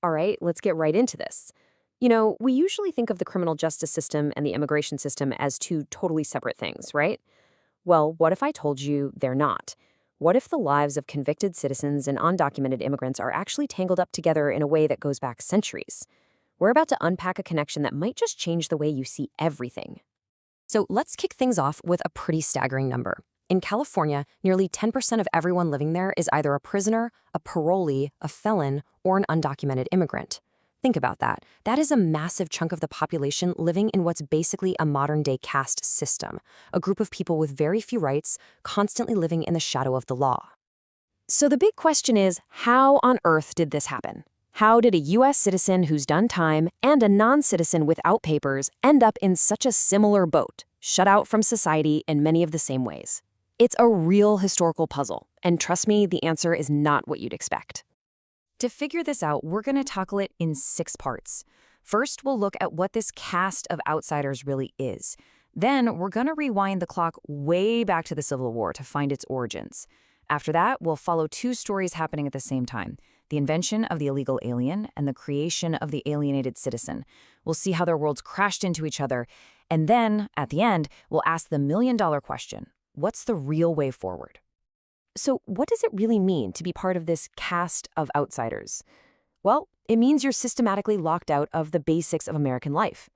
All right, let's get right into this. We usually think of the criminal justice system and the immigration system as two totally separate things, right? Well, what if I told you they're not? What if the lives of convicted citizens and undocumented immigrants are actually tangled up together in a way that goes back centuries? We're about to unpack a connection that might just change the way you see everything. So let's kick things off with a pretty staggering number. In California, nearly 10% of everyone living there is either a prisoner, a parolee, a felon, or an undocumented immigrant. Think about that. That is a massive chunk of the population living in what's basically a modern-day caste system, a group of people with very few rights, constantly living in the shadow of the law. So the big question is, how on earth did this happen? How did a U.S. citizen who's done time and a non-citizen without papers end up in such a similar boat, shut out from society in many of the same ways? It's a real historical puzzle, and trust me, the answer is not what you'd expect. To figure this out, we're going to tackle it in 6 parts. First, we'll look at what this caste of outsiders really is. Then, we're going to rewind the clock way back to the Civil War to find its origins. After that, we'll follow 2 stories happening at the same time: the invention of the illegal alien and the creation of the alienated citizen. We'll see how their worlds crashed into each other. And then, at the end, we'll ask the million-dollar question: what's the real way forward? So what does it really mean to be part of this caste of outsiders? Well, it means you're systematically locked out of the basics of American life.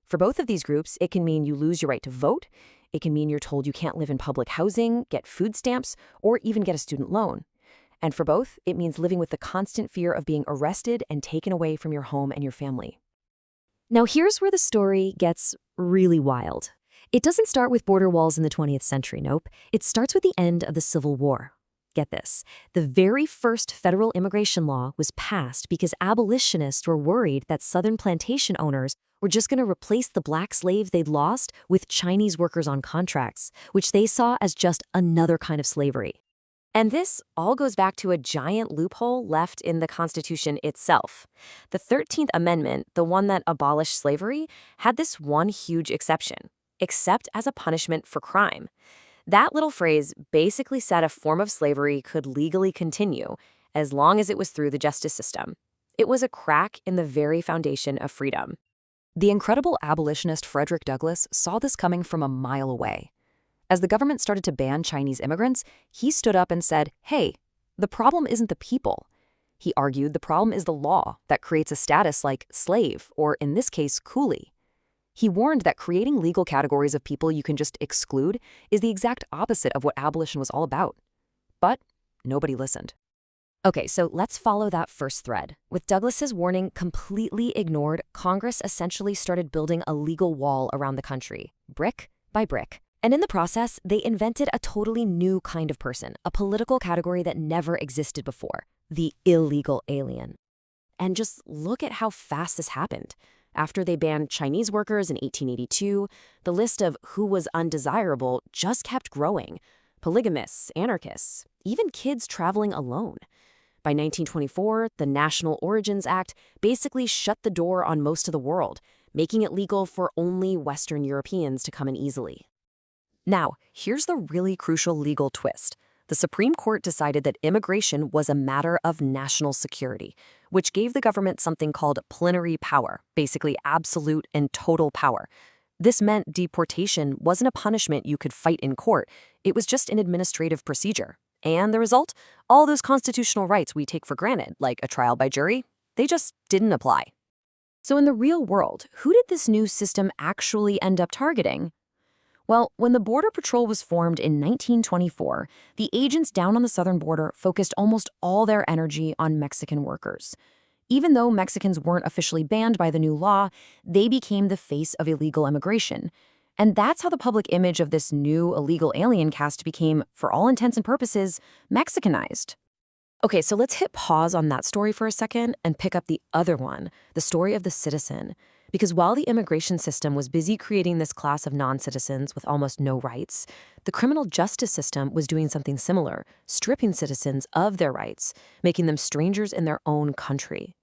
For both of these groups, it can mean you lose your right to vote. It can mean you're told you can't live in public housing, get food stamps, or even get a student loan. And for both, it means living with the constant fear of being arrested and taken away from your home and your family. Now here's where the story gets really wild. It doesn't start with border walls in the 20th century, nope. It starts with the end of the Civil War. Get this, the very first federal immigration law was passed because abolitionists were worried that Southern plantation owners were just going to replace the black slaves they'd lost with Chinese workers on contracts, which they saw as just another kind of slavery. And this all goes back to a giant loophole left in the Constitution itself. The 13th Amendment, the one that abolished slavery, had this one huge exception: except as a punishment for crime. That little phrase basically said a form of slavery could legally continue as long as it was through the justice system. It was a crack in the very foundation of freedom. The incredible abolitionist Frederick Douglass saw this coming from a mile away. As the government started to ban Chinese immigrants, he stood up and said, "Hey, the problem isn't the people." He argued the problem is the law that creates a status like slave, or in this case, coolie. He warned that creating legal categories of people you can just exclude is the exact opposite of what abolition was all about. But nobody listened. Okay, so let's follow that first thread. With Douglass's warning completely ignored, Congress essentially started building a legal wall around the country, brick by brick. And in the process, they invented a totally new kind of person, a political category that never existed before: the illegal alien. And just look at how fast this happened. After they banned Chinese workers in 1882, the list of who was undesirable just kept growing: polygamists, anarchists, even kids traveling alone. By 1924, the National Origins Act basically shut the door on most of the world, making it legal for only Western Europeans to come in easily. Now, here's the really crucial legal twist. The Supreme Court decided that immigration was a matter of national security, which gave the government something called plenary power, basically absolute and total power. This meant deportation wasn't a punishment you could fight in court. It was just an administrative procedure. And the result? All those constitutional rights we take for granted, like a trial by jury, they just didn't apply. So in the real world, who did this new system actually end up targeting? Well, when the Border Patrol was formed in 1924, the agents down on the southern border focused almost all their energy on Mexican workers. Even though Mexicans weren't officially banned by the new law, they became the face of illegal immigration. And that's how the public image of this new illegal alien caste became, for all intents and purposes, Mexicanized. Okay, so let's hit pause on that story for a second and pick up the other one, the story of the citizen. Because while the immigration system was busy creating this class of non-citizens with almost no rights, the criminal justice system was doing something similar, stripping citizens of their rights, making them strangers in their own country.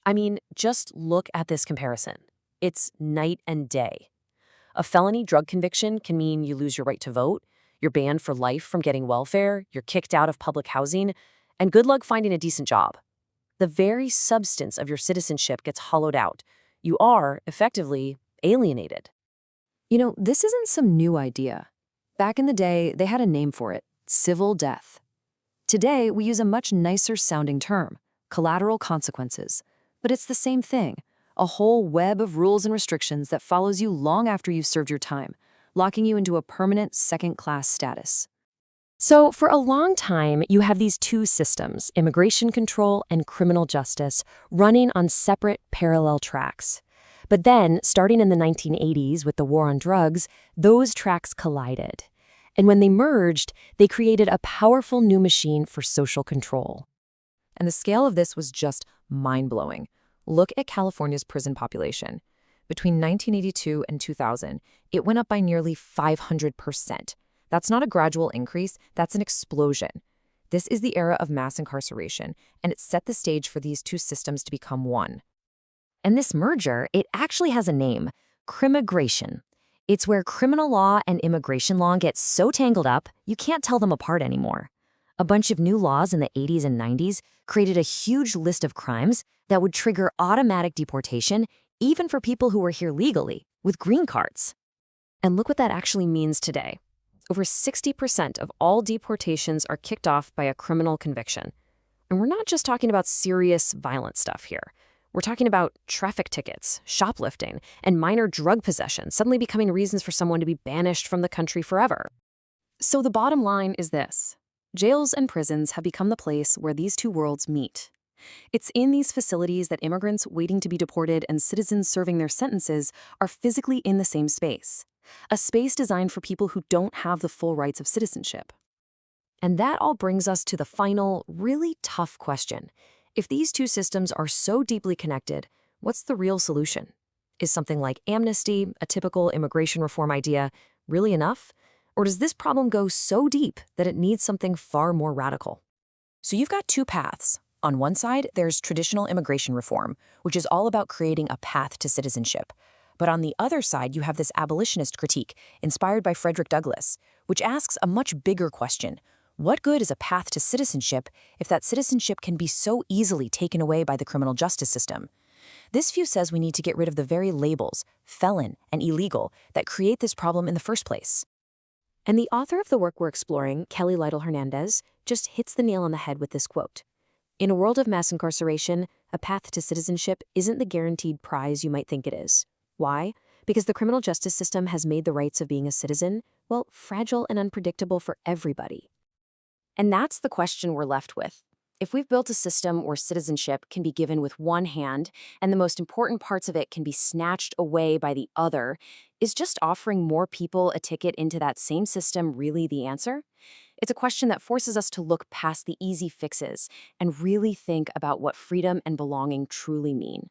I mean, just look at this comparison. It's night and day. A felony drug conviction can mean you lose your right to vote, you're banned for life from getting welfare, you're kicked out of public housing, and good luck finding a decent job. The very substance of your citizenship gets hollowed out. You are, effectively, alienated. This isn't some new idea. Back in the day, they had a name for it: civil death. Today, we use a much nicer sounding term: collateral consequences. But it's the same thing: a whole web of rules and restrictions that follows you long after you've served your time, locking you into a permanent second-class status. So, for a long time, you have these two systems, immigration control and criminal justice, running on separate parallel tracks. But then, starting in the 1980s with the war on drugs, those tracks collided. And when they merged, they created a powerful new machine for social control. And the scale of this was just mind-blowing. Look at California's prison population. Between 1982 and 2000, it went up by nearly 500%. That's not a gradual increase, that's an explosion. This is the era of mass incarceration, and it set the stage for these two systems to become one. And this merger, it actually has a name: Crimmigration. It's where criminal law and immigration law get so tangled up, you can't tell them apart anymore. A bunch of new laws in the 80s and 90s created a huge list of crimes that would trigger automatic deportation, even for people who were here legally, with green cards. And look what that actually means today. Over 60% of all deportations are kicked off by a criminal conviction. And we're not just talking about serious, violent stuff here. We're talking about traffic tickets, shoplifting, and minor drug possession suddenly becoming reasons for someone to be banished from the country forever. So the bottom line is this: jails and prisons have become the place where these two worlds meet. It's in these facilities that immigrants waiting to be deported and citizens serving their sentences are physically in the same space. A space designed for people who don't have the full rights of citizenship. And that all brings us to the final, really tough question. If these two systems are so deeply connected, what's the real solution? Is something like amnesty, a typical immigration reform idea, really enough? Or does this problem go so deep that it needs something far more radical? So you've got two paths. On one side, there's traditional immigration reform, which is all about creating a path to citizenship. But on the other side, you have this abolitionist critique, inspired by Frederick Douglass, which asks a much bigger question. What good is a path to citizenship if that citizenship can be so easily taken away by the criminal justice system? This view says we need to get rid of the very labels, felon and illegal, that create this problem in the first place. And the author of the work we're exploring, Kelly Lytle Hernández, just hits the nail on the head with this quote. In a world of mass incarceration, a path to citizenship isn't the guaranteed prize you might think it is. Why? Because the criminal justice system has made the rights of being a citizen, well, fragile and unpredictable for everybody. And that's the question we're left with. If we've built a system where citizenship can be given with one hand and the most important parts of it can be snatched away by the other, is just offering more people a ticket into that same system really the answer? It's a question that forces us to look past the easy fixes and really think about what freedom and belonging truly mean.